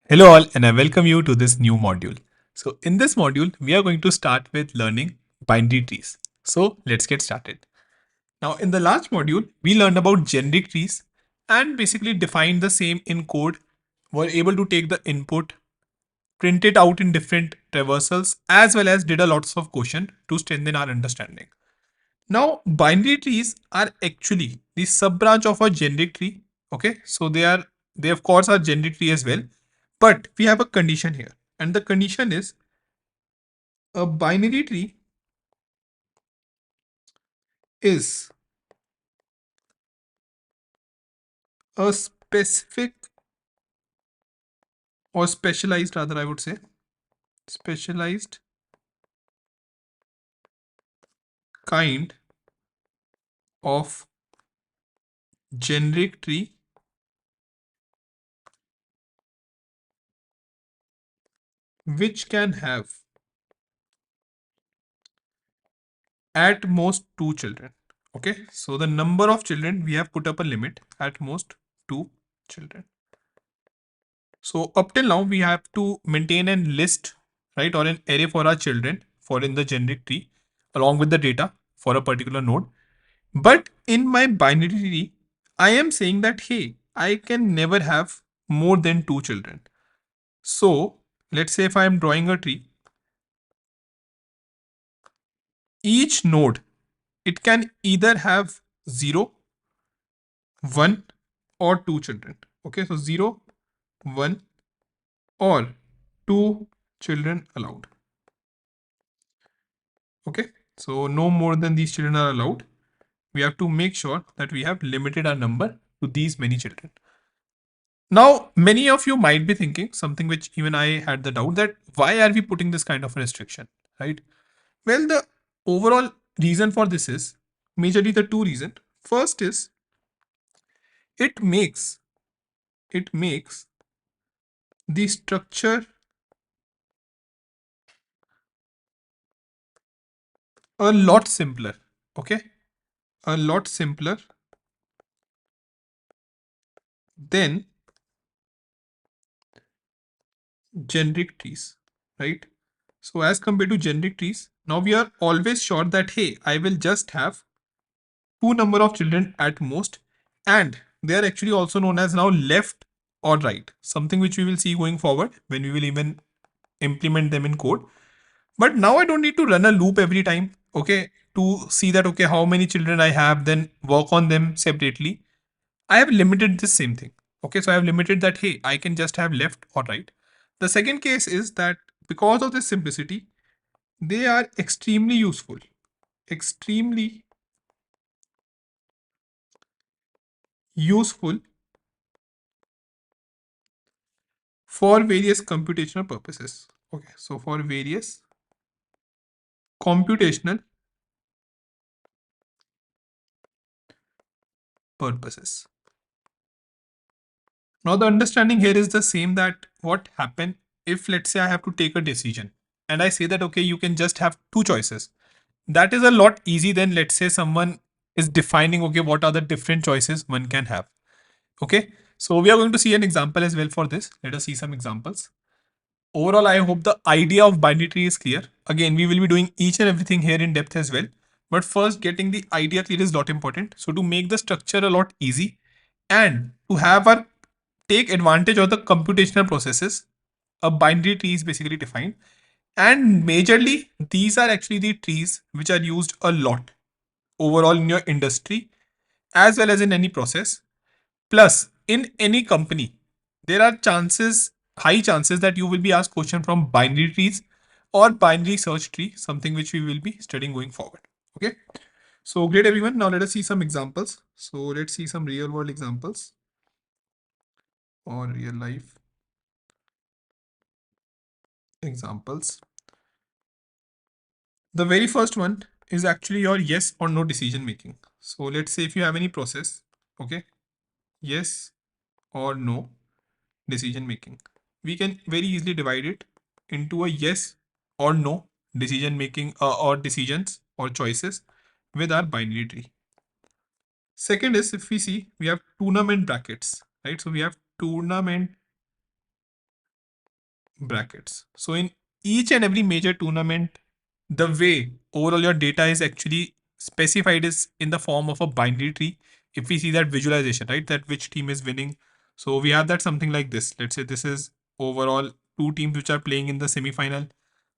Hello all and I welcome you to this new module. So in this module, we are going to start with learning binary trees. So let's get started. Now in the last module, we learned about generic trees and basically defined the same in code, were able to take the input, print it out in different traversals as well as did a lots of question to strengthen our understanding. Now binary trees are actually the sub branch of a generic tree. Okay, so they of course are generic tree as well, but we have a condition here, and the condition is a binary tree is a specific or specialized, rather, I would say, specialized kind of generic tree which can have at most two children. Okay, so the number of children we have put up a limit at most two children. So up till now, we have to maintain a list, right, or an array for our children for in the generic tree along with the data for a particular node. But in my binary tree, I am saying that, hey, I can never have more than two children. So let's say if I am drawing a tree, each node, it can either have 0, 1 or two children. Okay, so 0, 1 or two children allowed. Okay, so no more than these children are allowed. We have to make sure that we have limited our number to these many children. Now, many of you might be thinking something which even I had the doubt that why are we putting this kind of restriction, right? Well, the overall reason for this is majorly the two reasons. First is it makes it makes the structure a lot simpler. Okay, a lot simpler than generic trees, right? So as compared to generic trees, now we are always sure that hey, I will just have two number of children at most, and they are actually also known as now left or right, something which we will see going forward when we will even implement them in code. But now I don't need to run a loop every time, okay, to see that okay how many children I have, then work on them separately. I have limited this same thing. Okay, so I have limited that hey, I can just have left or right. The second case is that because of this simplicity, they are extremely useful. Extremely useful for various computational purposes. Okay, so for various computational purposes. Now the understanding here is the same, that what happen if let's say I have to take a decision and I say that okay you can just have two choices. That is a lot easy than let's say someone is defining okay what are the different choices one can have. Okay, so we are going to see an example as well for this. Let us see some examples. Overall, I hope the idea of binary tree is clear. Again, we will be doing each and everything here in depth as well. But first, getting the idea clear is a lot important. So to make the structure a lot easy and to have our take advantage of the computational processes, a binary tree is basically defined. And majorly, these are actually the trees which are used a lot overall in your industry as well as in any process. Plus, in any company, there are high chances that you will be asked question from binary trees or binary search tree, something which we will be studying going forward. Okay. So great everyone. Now let us see some examples. So let's see some real world examples or real life examples. The very first one is actually your yes or no decision making. So let's say if you have any process, okay, yes or no decision making. We can very easily divide it into a yes or no decision making or decisions or choices with our binary tree. Second is if we see we have tournament brackets, right? So we have tournament brackets. So in each and every major tournament, the way overall your data is actually specified is in the form of a binary tree. If we see that visualization, right, that which team is winning. So we have that something like this. Let's say this is overall two teams which are playing in the semi-final.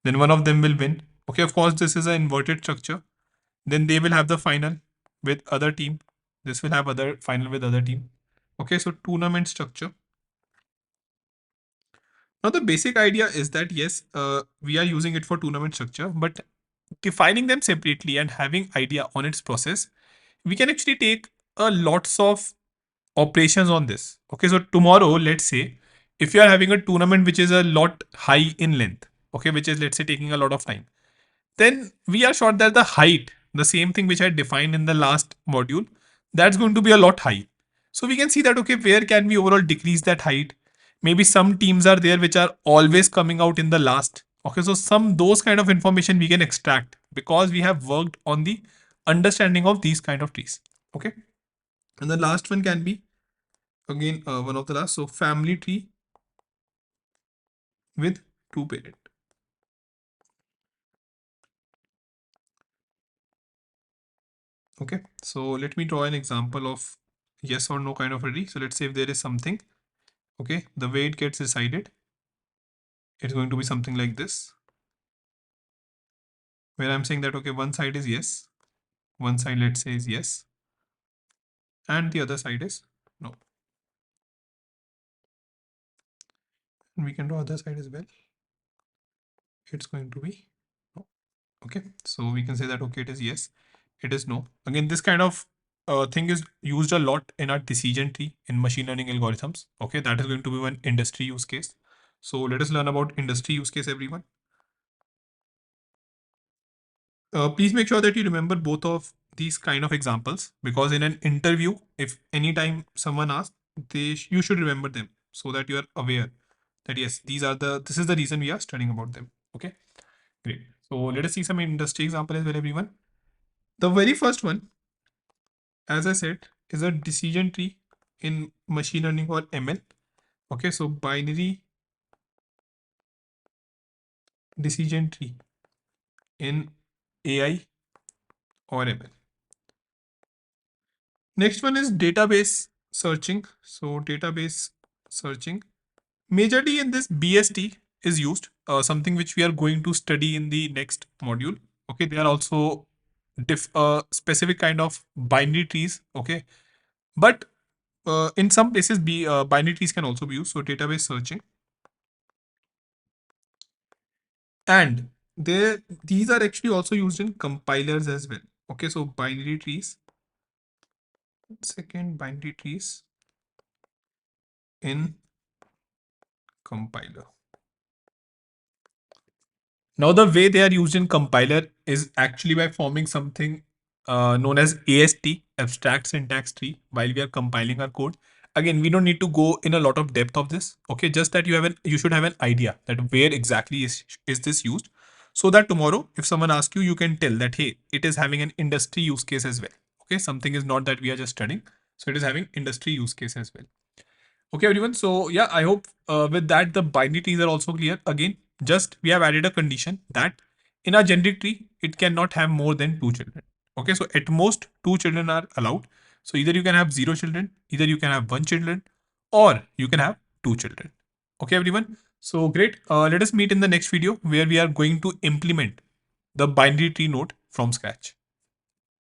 Then one of them will win. Okay, of course, this is an inverted structure. Then they will have the final with other team. This will have other final with other team. Okay, so tournament structure. Now, the basic idea is that yes, we are using it for tournament structure, but defining them separately and having idea on its process, we can actually take a lots of operations on this. Okay, so tomorrow, let's say, if you are having a tournament which is a lot high in length, okay, which is let's say taking a lot of time, then we are sure that the height, the same thing which I defined in the last module, that's going to be a lot high. So we can see that, okay, where can we overall decrease that height? Maybe some teams are there which are always coming out in the last. Okay, so some those kind of information we can extract because we have worked on the understanding of these kind of trees. Okay, and the last one can be again one of the last. So family tree with two parent. Okay, so let me draw an example of yes or no kind of a tree. So let's say if there is something, okay, the way it gets decided, it's going to be something like this, where I'm saying that, okay, one side is yes, one side, let's say, is yes, and the other side is no. And we can draw other side as well. It's going to be no. Okay, so we can say that, okay, it is yes, it is no. Again, this kind of thing is used a lot in our decision tree in machine learning algorithms. Okay, that is going to be one industry use case. So let us learn about industry use case, everyone. Please make sure that you remember both of these kind of examples, because in an interview, if anytime someone asks, you should remember them so that you are aware that yes, this is the reason we are studying about them. Okay, great. So let us see some industry example as well, everyone. The very first one, as I said, is a decision tree in machine learning or ML. Okay, so binary decision tree in AI or ML. Next one is database searching. So database searching. Majorly in this BST is used, something which we are going to study in the next module. Okay, they are also specific kind of binary trees. Okay, but in some places, binary trees can also be used. So database searching, and these are actually also used in compilers as well. Okay, so binary trees. Second, binary trees in compiler. Now, the way they are used in compiler is actually by forming something known as AST, abstract syntax tree, while we are compiling our code. Again, we don't need to go in a lot of depth of this. Okay, just that you should have an idea that where exactly is this used, so that tomorrow, if someone asks you, you can tell that hey, it is having an industry use case as well. Okay, something is not that we are just studying, so it is having industry use case as well. Okay, everyone. So yeah, I hope with that the binary trees are also clear. Again, just we have added a condition that in a generic tree it cannot have more than two children. Okay, so at most two children are allowed. So either you can have zero children, either you can have one children, or you can have two children. Okay, everyone. So great. Let us meet in the next video where we are going to implement the binary tree node from scratch.